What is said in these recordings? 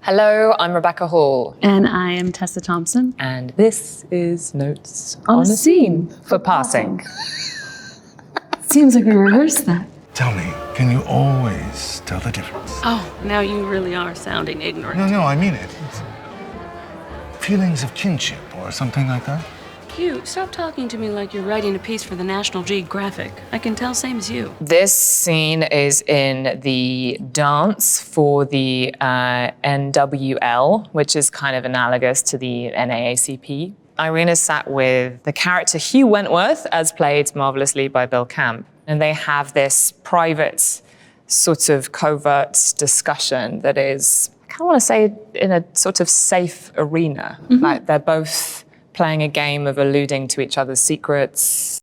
Hello, I'm Rebecca Hall. And I am Tessa Thompson. And this is Notes on a Scene for Passing. Seems like we rehearsed that. Tell me, can you always tell the difference? Oh, now you really are sounding ignorant. No, I mean it. Feelings of kinship or something like that? Hugh, stop talking to me like you're writing a piece for the National Geographic. I can tell same as you. This scene is in the dance for the NWL, which is kind of analogous to the NAACP. Irene is sat with the character Hugh Wentworth, as played marvelously by Bill Camp. And they have this private, sort of covert discussion that is, I kind of want to say, in a sort of safe arena. Mm-hmm. Like they're both playing a game of alluding to each other's secrets.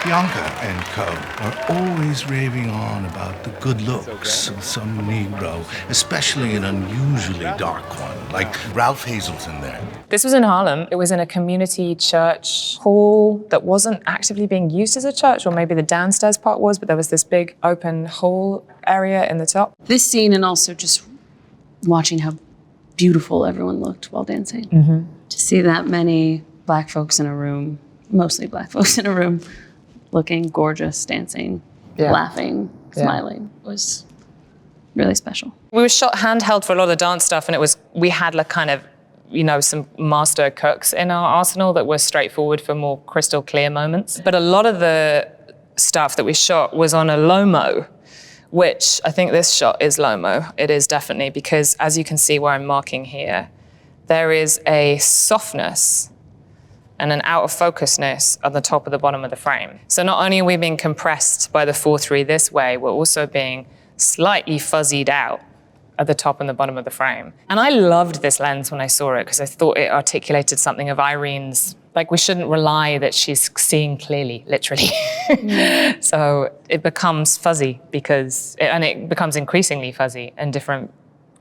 Bianca and co are always raving on about the good looks of some Negro, especially an unusually dark one, like Ralph Hazelton there. This was in Harlem. It was in a community church hall that wasn't actively being used as a church, or maybe the downstairs part was, but there was this big open hall area in the top. This scene, and also just watching how beautiful everyone looked while dancing. Mm-hmm. To see that many Black folks in a room, mostly Black folks in a room, looking gorgeous, dancing, laughing, smiling, was really special. We were shot handheld for a lot of the dance stuff, and we had like kind of, some master cooks in our arsenal that were straightforward for more crystal clear moments. But a lot of the stuff that we shot was on a low-mo, which I think this shot is low-mo. It is definitely, because as you can see where I'm marking here, there is a softness and an out of focusness on the top of the bottom of the frame. So not only are we being compressed by the 4:3 this way, we're also being slightly fuzzied out at the top and the bottom of the frame. And I loved this lens when I saw it, because I thought it articulated something of Irene's, like we shouldn't rely that she's seeing clearly, literally. So it becomes fuzzy and it becomes increasingly fuzzy in different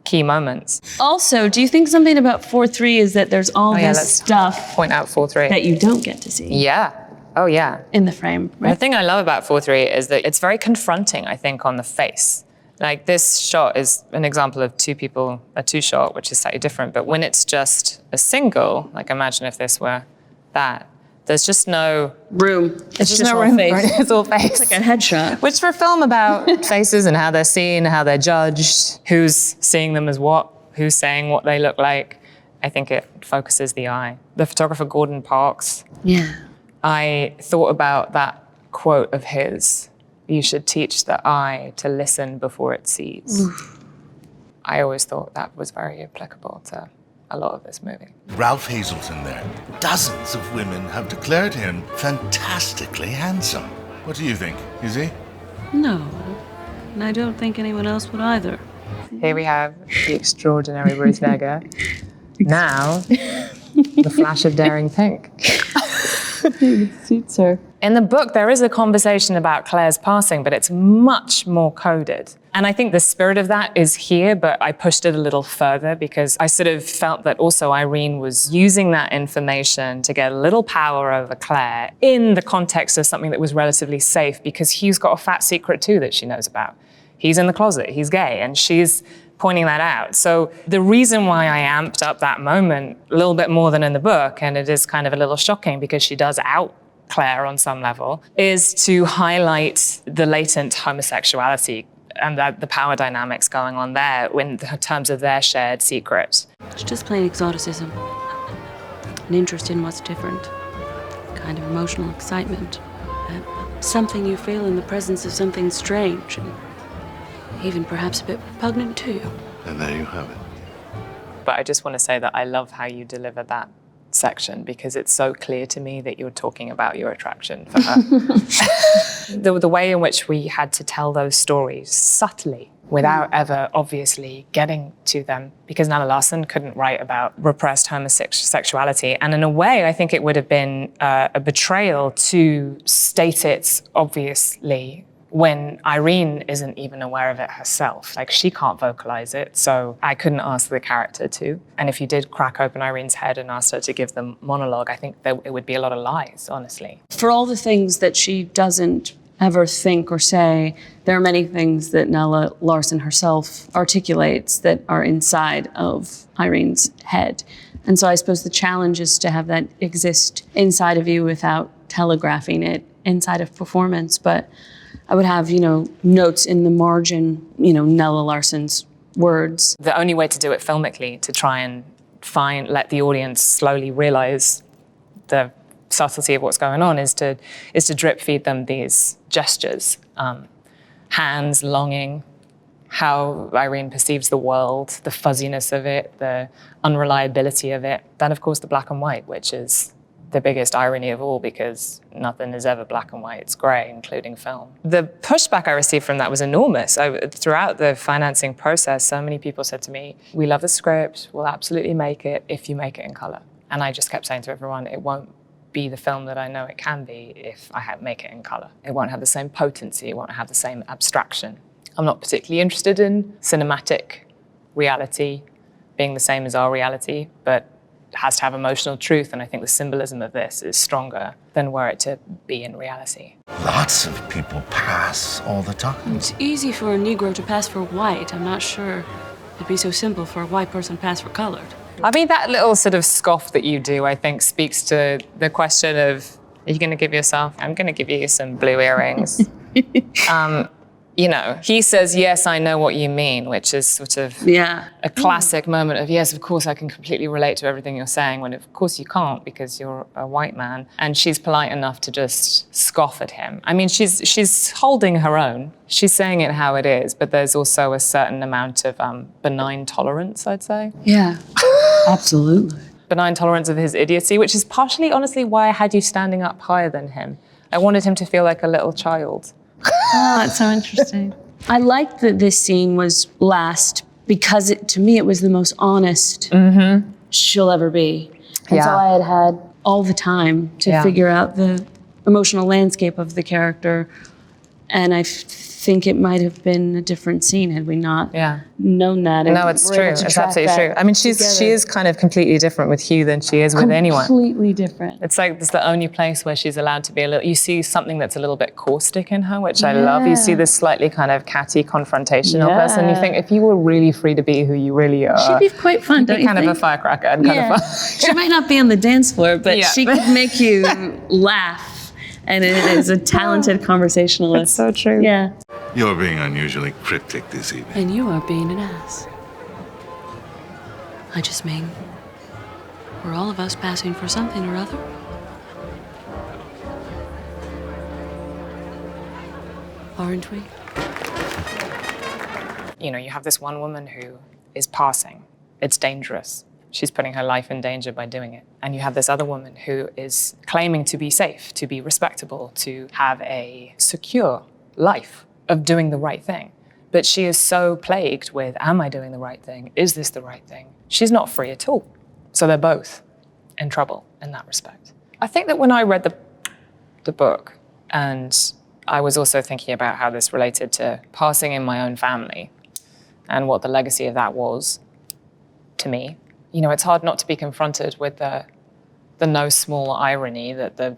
key moments. Also, do you think something about 4:3 is that there's all this stuff point out 4:3 that you don't get to see? Yeah. Oh yeah. In the frame, right? The thing I love about 4:3 is that it's very confronting, I think, on the face. Like this shot is an example of a two shot, which is slightly different. But when it's just a single, like imagine if this were that, there's just no room. It's just no room. Face. It's all face. It's like a headshot. Which for a film about faces and how they're seen, how they're judged, who's seeing them as what, who's saying what they look like, I think it focuses the eye. The photographer Gordon Parks. Yeah. I thought about that quote of his, "You should teach the eye to listen before it sees." Oof. I always thought that was very applicable to a lot of this movie. Ralph Hazelton there. Dozens of women have declared him fantastically handsome. What do you think? Is he? No, and I don't think anyone else would either. Here we have the extraordinary Ruth Negga. Now, the flash of daring pink. It suits her. In the book, there is a conversation about Claire's passing, but it's much more coded. And I think the spirit of that is here, but I pushed it a little further because I sort of felt that also Irene was using that information to get a little power over Claire in the context of something that was relatively safe, because Hugh's got a fat secret too that she knows about. He's in the closet, he's gay, and she's pointing that out. So the reason why I amped up that moment a little bit more than in the book, and it is kind of a little shocking because she does out Claire on some level, is to highlight the latent homosexuality and the power dynamics going on there in terms of their shared secret. It's just plain exoticism. An interest in what's different. Kind of emotional excitement. Something you feel in the presence of something strange, and even perhaps a bit repugnant to you. And there you have it. But I just want to say that I love how you deliver that section, because it's so clear to me that you're talking about your attraction for her. The way in which we had to tell those stories subtly without ever obviously getting to them, because Nana Larson couldn't write about repressed homosexuality. And in a way, I think it would have been a betrayal to state it obviously when Irene isn't even aware of it herself. Like, she can't vocalize it, so I couldn't ask the character to. And if you did crack open Irene's head and asked her to give them monologue, I think it would be a lot of lies, honestly. For all the things that she doesn't ever think or say. There are many things that Nella Larson herself articulates that are inside of Irene's head. And so I suppose the challenge is to have that exist inside of you without telegraphing it inside of performance. But I would have, notes in the margin, Nella Larson's words. The only way to do it filmically, to try and let the audience slowly realize the subtlety of what's going on, is to drip feed them these gestures, hands, longing, how Irene perceives the world, the fuzziness of it, the unreliability of it. Then, of course, the black and white, which is the biggest irony of all, because nothing is ever black and white, it's gray, including film. The pushback I received from that was enormous. Throughout the financing process, so many people said to me, we love the script, we'll absolutely make it if you make it in color. And I just kept saying to everyone, it won't be the film that I know it can be if I make it in color. It won't have the same potency, it won't have the same abstraction. I'm not particularly interested in cinematic reality being the same as our reality, but it has to have emotional truth, and I think the symbolism of this is stronger than were it to be in reality. Lots of people pass all the time. It's easy for a Negro to pass for white. I'm not sure it'd be so simple for a white person to pass for colored. I mean, that little sort of scoff that you do, I think, speaks to the question of, are you going to give yourself? I'm going to give you some blue earrings. He says, yes, I know what you mean, which is sort of a classic moment of, yes, of course, I can completely relate to everything you're saying, when of course you can't because you're a white man. And she's polite enough to just scoff at him. I mean, she's holding her own. She's saying it how it is, but there's also a certain amount of benign tolerance, I'd say. Yeah, absolutely. Benign tolerance of his idiocy, which is partially, honestly, why I had you standing up higher than him. I wanted him to feel like a little child. Oh, that's so interesting. I liked that this scene was last because to me it was the most honest she'll ever be. And so I had all the time to figure out the emotional landscape of the character. And I think it might have been a different scene had we not known that. No, it's true. It's absolutely true. I mean, she is kind of completely different with Hugh than she is with anyone. Completely different. It's like it's the only place where she's allowed to be a little. You see something that's a little bit caustic in her, which I love. You see this slightly kind of catty, confrontational person. You think if you were really free to be who you really are, she'd be quite fun. Don't you kind think? of a firecracker and kind of fun. She might not be on the dance floor, but she could make you laugh. And it is a talented conversationalist. That's so true. Yeah. You're being unusually cryptic this evening. And you are being an ass. I just mean, we're all of us passing for something or other. Aren't we? You have this one woman who is passing. It's dangerous. She's putting her life in danger by doing it. And you have this other woman who is claiming to be safe, to be respectable, to have a secure life of doing the right thing. But she is so plagued with, am I doing the right thing? Is this the right thing? She's not free at all. So they're both in trouble in that respect. I think that when I read the book, and I was also thinking about how this related to passing in my own family and what the legacy of that was to me, it's hard not to be confronted with the no small irony that the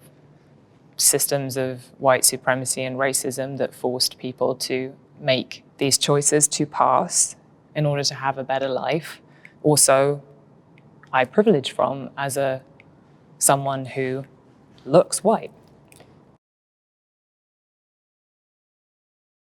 systems of white supremacy and racism that forced people to make these choices to pass in order to have a better life, also I privilege from as someone who looks white.